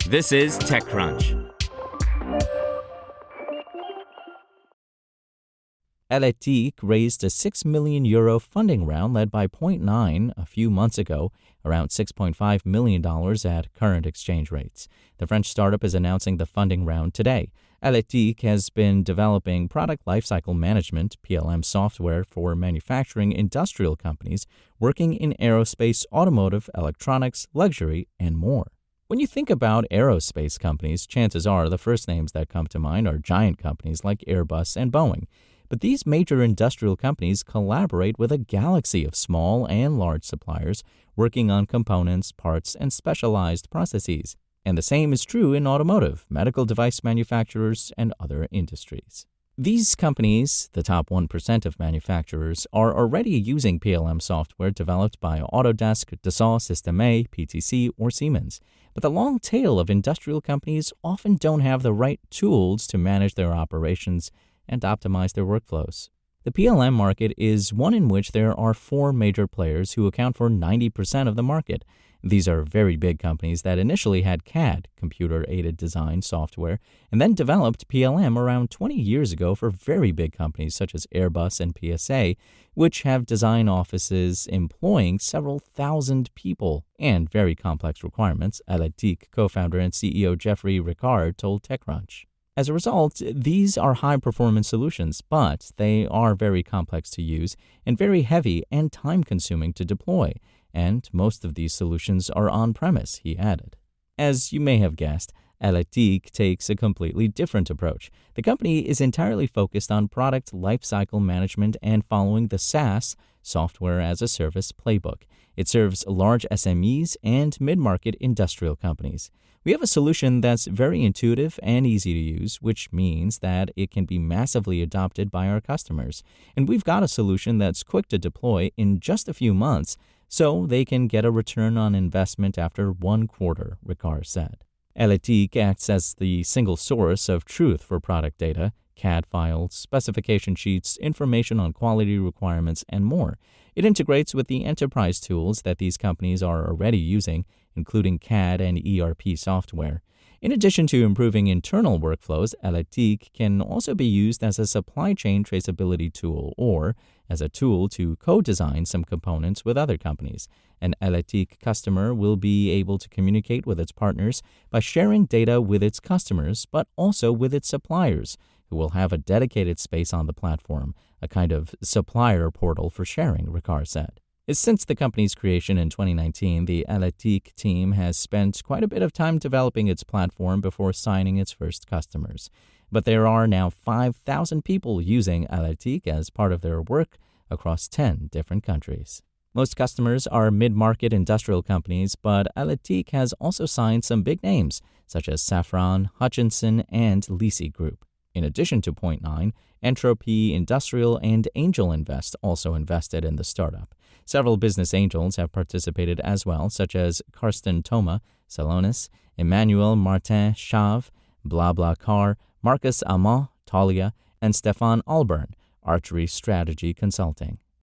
This is TechCrunch. Aletiq raised a €6 million funding round led by Point9 a few months ago, around $6.5 million at current exchange rates. The French startup is announcing the funding round today. Aletiq has been developing product lifecycle management (PLM) software for manufacturing industrial companies working in aerospace, automotive, electronics, luxury, and more. When you think about aerospace companies, chances are the first names that come to mind are giant companies like Airbus and Boeing. But these major industrial companies collaborate with a galaxy of small and large suppliers working on components, parts, and specialized processes. And the same is true in automotive, medical device manufacturers, and other industries. These companies, the top 1% of manufacturers, are already using PLM software developed by Autodesk, Dassault Systèmes, PTC, or Siemens. But the long tail of industrial companies often don't have the right tools to manage their operations and optimize their workflows. The PLM market is one in which there are four major players who account for 90% of the market. These are very big companies that initially had CAD, computer-aided design software, and then developed PLM around 20 years ago for very big companies such as Airbus and PSA, which have design offices employing several thousand people and very complex requirements, Aletiq co-founder and CEO Jeffrey Ricard told TechCrunch. As a result, these are high-performance solutions, but they are very complex to use and very heavy and time-consuming to deploy, and most of these solutions are on-premise, he added. As you may have guessed, Aletiq takes a completely different approach. The company is entirely focused on product lifecycle management and following the SaaS, software as a service playbook. It serves large SMEs and mid-market industrial companies. We have a solution that's very intuitive and easy to use, which means that it can be massively adopted by our customers. And we've got a solution that's quick to deploy in just a few months, so they can get a return on investment after 1 quarter, Ricard said. Aletiq acts as the single source of truth for product data, CAD files, specification sheets, information on quality requirements, and more. It integrates with the enterprise tools that these companies are already using, including CAD and ERP software. In addition to improving internal workflows, Aletiq can also be used as a supply chain traceability tool or as a tool to co-design some components with other companies. An Aletiq customer will be able to communicate with its partners by sharing data with its customers, but also with its suppliers, who will have a dedicated space on the platform, a kind of supplier portal for sharing, Ricard said. Since the company's creation in 2019, the Aletiq team has spent quite a bit of time developing its platform before signing its first customers. But there are now 5,000 people using Aletiq as part of their work across 10 different countries. Most customers are mid-market industrial companies, but Aletiq has also signed some big names, such as Safran, Hutchinson, and Lisi Group. In addition to Point9, Entropy Industrial and Angel Invest also invested in the startup. Several business angels have participated as well, such as Karsten Thoma, Celonis, Emmanuel Martin Chave, BlaBlaCar, Marcus Amand, Talia, and Stefan Alburn, Archery Strategy Consulting.